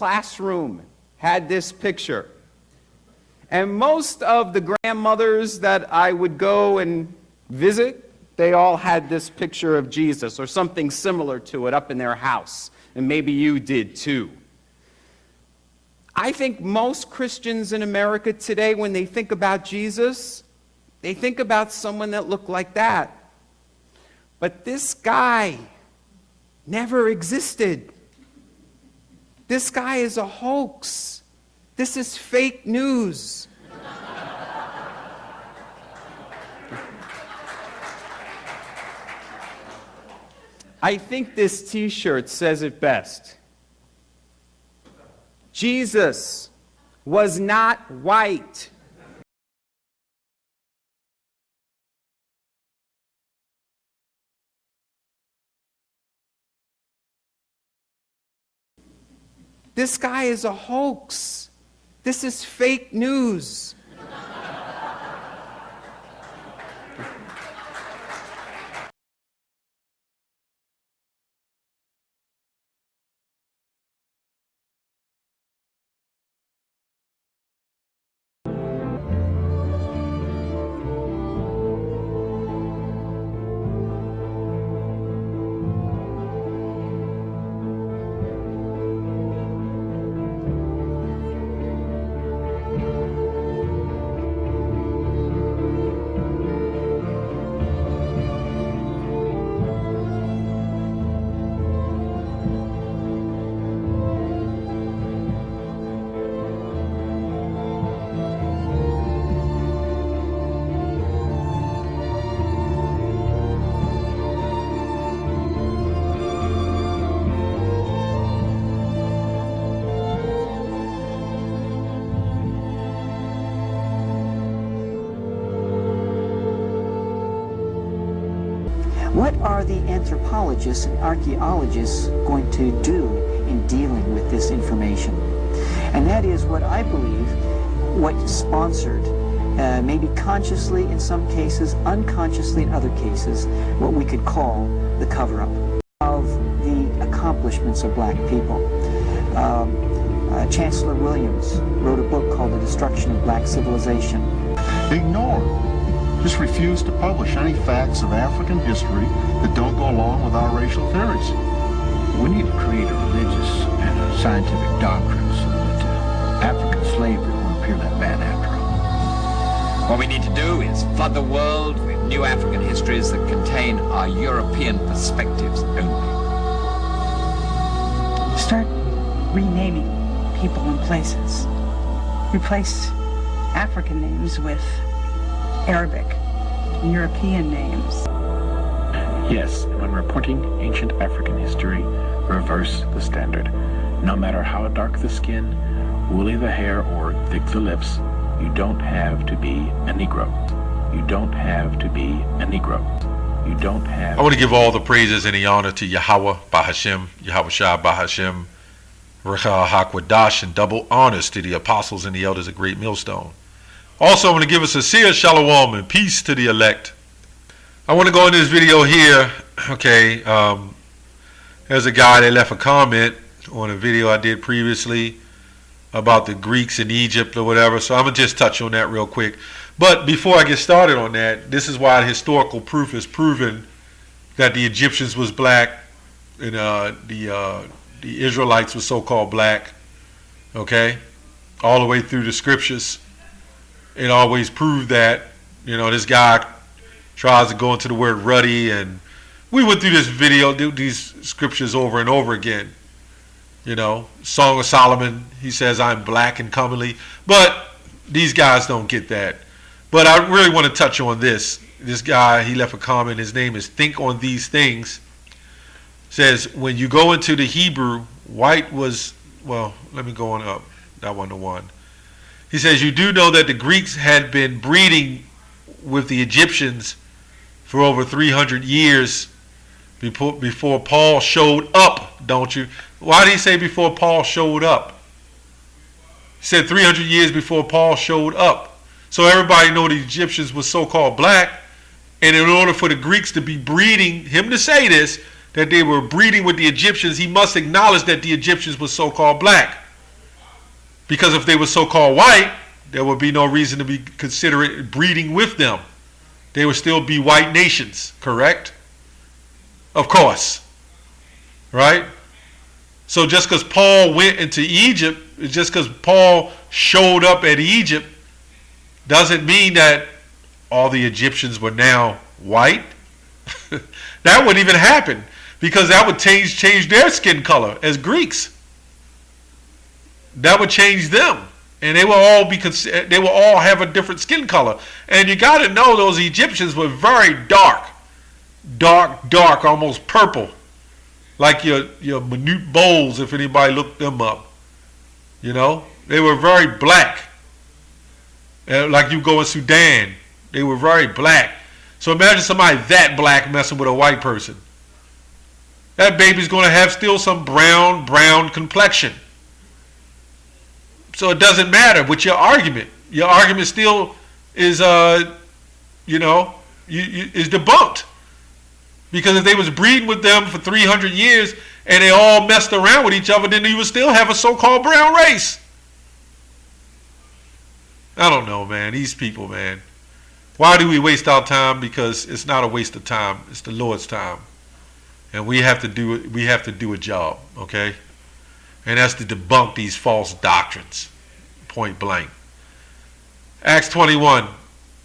classroom had this picture. And most of the grandmothers that I would go and visit, they all had this picture of Jesus or something similar to it up in their house. And maybe you did too. I think most Christians in America today, when they think about Jesus, they think about someone that looked like that. But this guy never existed. This guy is a hoax. This is fake news. I think this t-shirt says it best. Jesus was not white. This guy is a hoax. This is fake news. What are the anthropologists and archaeologists going to do in dealing with this information? And that is what I believe, what's sponsored, maybe consciously in some cases, unconsciously in other cases, what we could call the cover-up of the accomplishments of black people. Chancellor Williams wrote a book called The Destruction of Black Civilization. Ignore. Just refuse to publish any facts of African history that don't go along with our racial theories. We need to create a religious and a scientific doctrine so that African slavery won't appear that bad after all. What we need to do is flood the world with new African histories that contain our European perspectives only. Start renaming people and places. Replace African names with Arabic and European names. Yes, when reporting ancient African history, reverse the standard. No matter how dark the skin, woolly the hair, or thick the lips, you don't have to be a Negro. You don't have to be a Negro. You don't have. I want to give all the praises and the honor to Yahweh Bahashem, Yahweh Shah Bahashem, Rechah HaKwadash, and double honors to the apostles and the elders of Great Millstone. Also, I'm going to give a sincere shalom and peace to the elect. I want to go into this video here. Okay, there's a guy that left a comment on a video I did previously about the Greeks in Egypt or whatever. So I'm going to just touch on that real quick. But before I get started on that, this is why historical proof is proven that the Egyptians was black and the Israelites were so-called black. Okay, all the way through the scriptures. It always proved that, you know, this guy tries to go into the word ruddy, and we went through this video, these scriptures over and over again. You know, Song of Solomon, he says, I'm black and comely, but these guys don't get that. But I really want to touch on this. This guy, he left a comment, his name is Think on These Things. Says, when you go into the Hebrew, white was, well, let me go on up, that one to one. He says, you do know that the Greeks had been breeding with the Egyptians for over 300 years before Paul showed up, don't you? Why did he say before Paul showed up? He said 300 years before Paul showed up. So everybody know the Egyptians were so-called black, and in order for the Greeks to be breeding, him to say this, that they were breeding with the Egyptians, he must acknowledge that the Egyptians were so-called black. Because if they were so-called white, there would be no reason to be considering breeding with them. They would still be white nations, correct? Of course. Right? So just because Paul went into Egypt, just because Paul showed up at Egypt, doesn't mean that all the Egyptians were now white. That wouldn't even happen, because that would change their skin color as Greeks. That would change them, and they will all have a different skin color. And you got to know those Egyptians were very dark, almost purple, like your minute bowls. If anybody looked them up, you know, they were very black. Like you go in Sudan, they were very black. So imagine somebody that black messing with a white person. That baby's going to have still some brown complexion. So it doesn't matter with your argument. Your argument still is, is debunked. Because if they was breeding with them for 300 years and they all messed around with each other, then you would still have a so-called brown race. I don't know, man. These people, man. Why do we waste our time? Because it's not a waste of time. It's the Lord's time. And we have to do a job, okay? And that's to debunk these false doctrines, point blank. Acts 21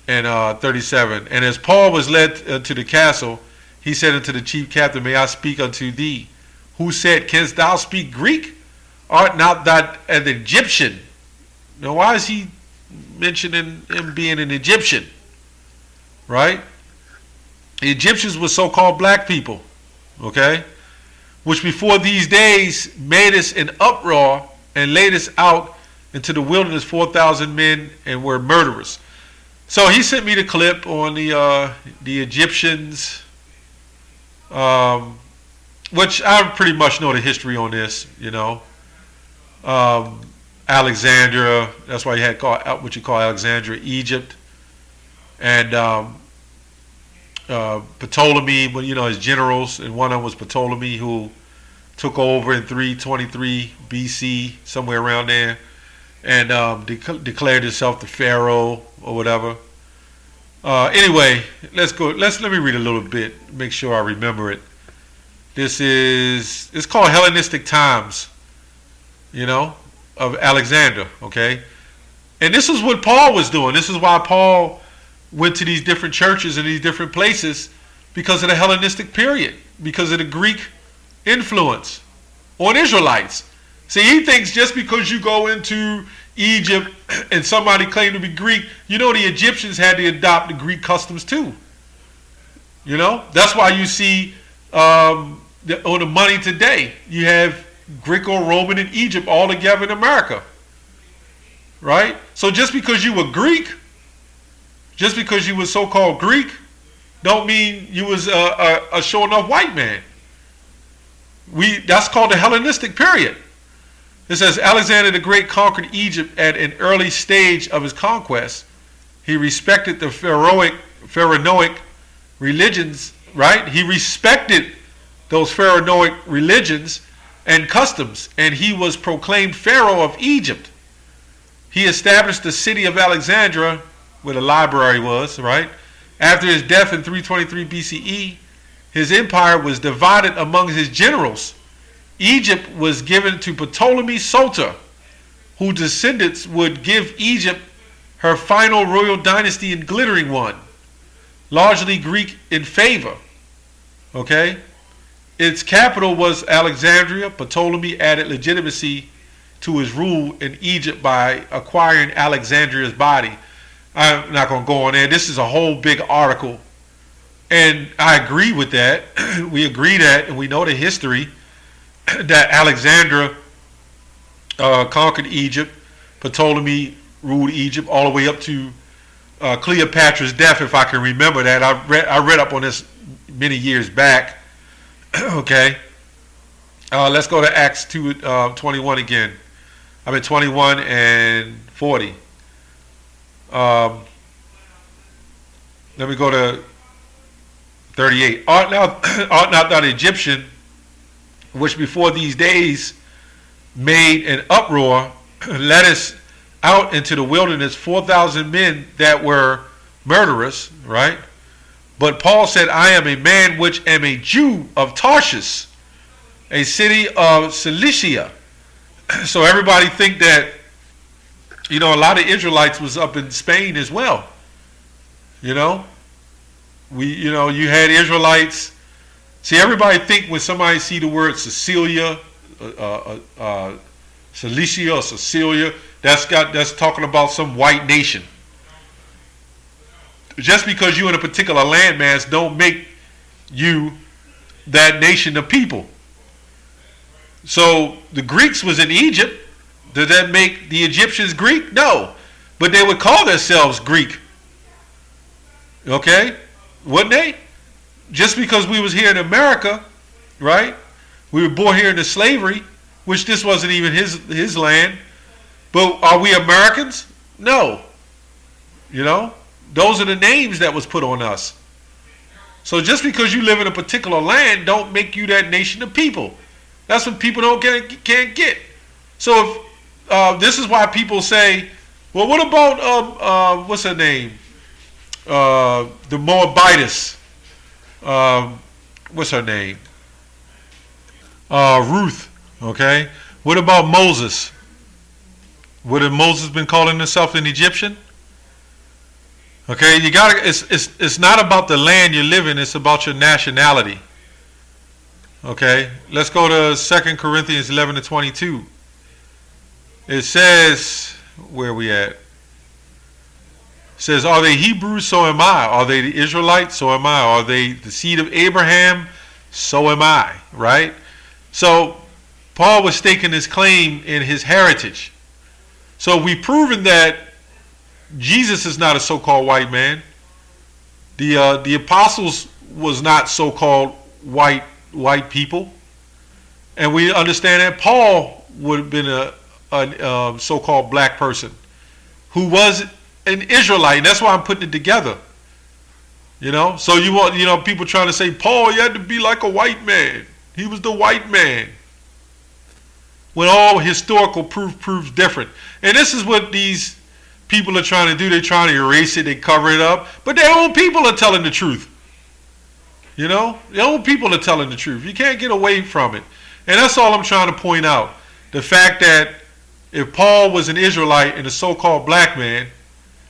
and 37. And as Paul was led to the castle, he said unto the chief captain, May I speak unto thee? Who said, Canst thou speak Greek? Art not thou an Egyptian? Now, why is he mentioning him being an Egyptian? Right? The Egyptians were so-called black people, okay? Which before these days made us an uproar and laid us out into the wilderness, 4,000 men, and were murderers. So he sent me the clip on the Egyptians, which I pretty much know the history on this, you know. Alexandria, that's why you had what you call Alexandria, Egypt. And Ptolemy, well, you know, his generals, and one of them was Ptolemy, who took over in 323 BC, somewhere around there, and declared himself the Pharaoh or whatever. Anyway, let me read a little bit, make sure I remember it. It's called Hellenistic Times, you know, of Alexander, okay? And this is what Paul was doing. This is why Paul went to these different churches in these different places, because of the Hellenistic period, because of the Greek influence on Israelites. See, he thinks just because you go into Egypt and somebody claimed to be Greek, you know, the Egyptians had to adopt the Greek customs too. You know, that's why you see on the money today, you have Greco-Roman and Egypt all together in America. Right? So just because you were Greek, just because you were so-called Greek, don't mean you was a sure enough white man. That's called the Hellenistic period. It says, Alexander the Great conquered Egypt at an early stage of his conquest. He respected the pharaonic religions, right? He respected those pharaonic religions and customs, and he was proclaimed Pharaoh of Egypt. He established the city of Alexandria, where the library was, right? After his death in 323 BCE, his empire was divided among his generals. Egypt was given to Ptolemy Soter, whose descendants would give Egypt her final royal dynasty and glittering one, largely Greek in favor. Okay? Its capital was Alexandria. Ptolemy added legitimacy to his rule in Egypt by acquiring Alexandria's body. I'm not going to go on there. This is a whole big article. And I agree with that. We agree that, and we know the history, that Alexandria conquered Egypt. Ptolemy ruled Egypt all the way up to Cleopatra's death, if I can remember that. I read up on this many years back. Okay. Let's go to Acts 21 again. 21 and 40. Let me go to 38. Art not thou the Egyptian, which before these days made an uproar led us out into the wilderness 4,000 men that were murderous, right? But Paul said, I am a man which am a Jew of Tarshish, a city of Cilicia. So everybody think that, a lot of Israelites was up in Spain as well. You had Israelites. See, everybody think when somebody see the word Cilicia or Sicilia, that's talking about some white nation. Just because you're in a particular landmass don't make you that nation of people. So the Greeks was in Egypt. Does that make the Egyptians Greek? No. But they would call themselves Greek. Okay? Wouldn't they? Just because we was here in America, right? We were born here into slavery, which this wasn't even his land. But are we Americans? No. Those are the names that was put on us. So just because you live in a particular land don't make you that nation of people. That's what people can't get. So if this is why people say, well, what about what's her name? The Moabitess. What's her name? Ruth. Okay. What about Moses? Would have Moses been calling himself an Egyptian? Okay, it's not about the land you live in, it's about your nationality. Okay, let's go to 2 Corinthians 11-22. It says, where are we at? It says, are they Hebrews? So am I. Are they the Israelites? So am I. Are they the seed of Abraham? So am I. Right? So Paul was staking his claim in his heritage. So we've proven that Jesus is not a so-called white man. The apostles was not so-called white people, and we understand that Paul would have been a so-called black person who was an Israelite. And that's why I'm putting it together. So you want people trying to say Paul, you had to be like a white man. He was the white man. When all historical proof proves different. And this is what these people are trying to do. They're trying to erase it, they cover it up, but their own people are telling the truth. Their own people are telling the truth. You can't get away from it. And that's all I'm trying to point out. The fact that if Paul was an Israelite and a so-called black man,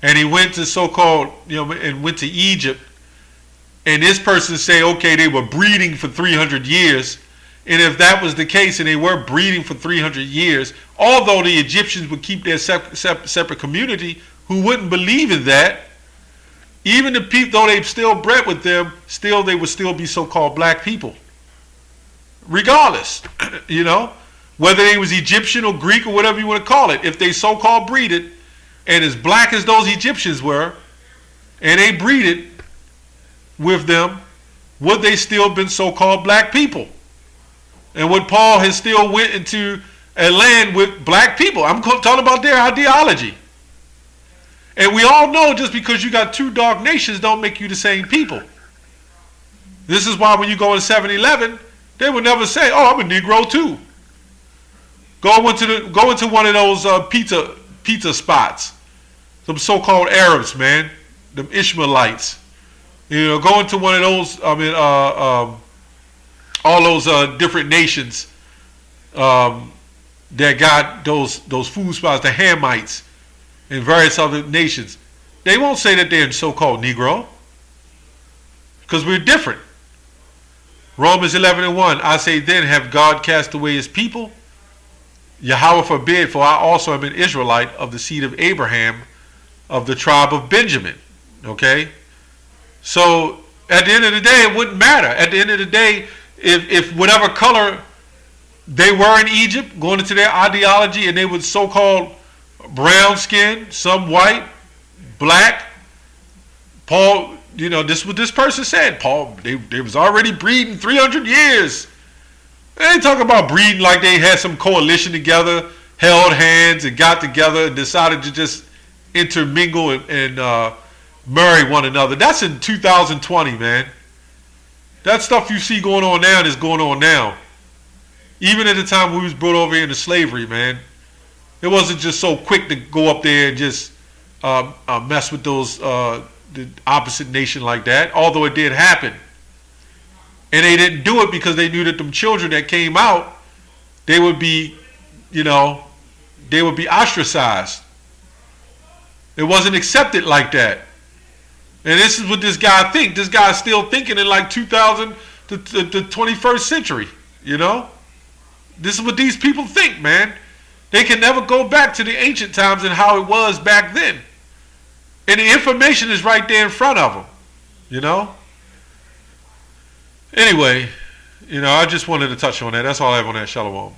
and he went to so-called, and went to Egypt, and this person say, okay, they were breeding for 300 years, and if that was the case and they were breeding for 300 years, although the Egyptians would keep their separate community who wouldn't believe in that, even the people, though they still bred with them, still they would still be so-called black people. Regardless, whether they was Egyptian or Greek or whatever you want to call it, if they so-called breeded and as black as those Egyptians were, and they breeded with them, would they still been so-called black people? And would Paul has still went into a land with black people? I'm talking about their ideology. And we all know just because you got two dark nations don't make you the same people. This is why when you go to 7-Eleven, they would never say, oh, I'm a Negro too. Go into one of those pizza spots. Some so-called Arabs, man. Them Ishmaelites. Go into one of those, all those different nations that got those food spots, the Hamites and various other nations. They won't say that they're so-called Negro because we're different. Romans 11:1, I say then, have God cast away his people? Yahweh forbid, for I also am an Israelite of the seed of Abraham, of the tribe of Benjamin. Okay? So at the end of the day, it wouldn't matter. At the end of the day, if whatever color they were in Egypt, going into their ideology, and they were so-called brown skin, some white, black, Paul, this is what this person said. Paul, they was already breeding 300 years. They ain't talking about breeding like they had some coalition together, held hands and got together and decided to just intermingle and marry one another. That's in 2020, man. That stuff you see going on now is going on now. Even at the time we was brought over into slavery, man. It wasn't just so quick to go up there and just mess with those the opposite nation like that, although it did happen. And they didn't do it because they knew that them children that came out, they would be, you know, they would be ostracized. It wasn't accepted like that. And this is what this guy thinks. This guy's still thinking in like 2000, the 21st century, you know? This is what these people think, man. They can never go back to the ancient times and how it was back then. And the information is right there in front of them, you know? Anyway, you know, I just wanted to touch on that. That's all I have on that. Shalom.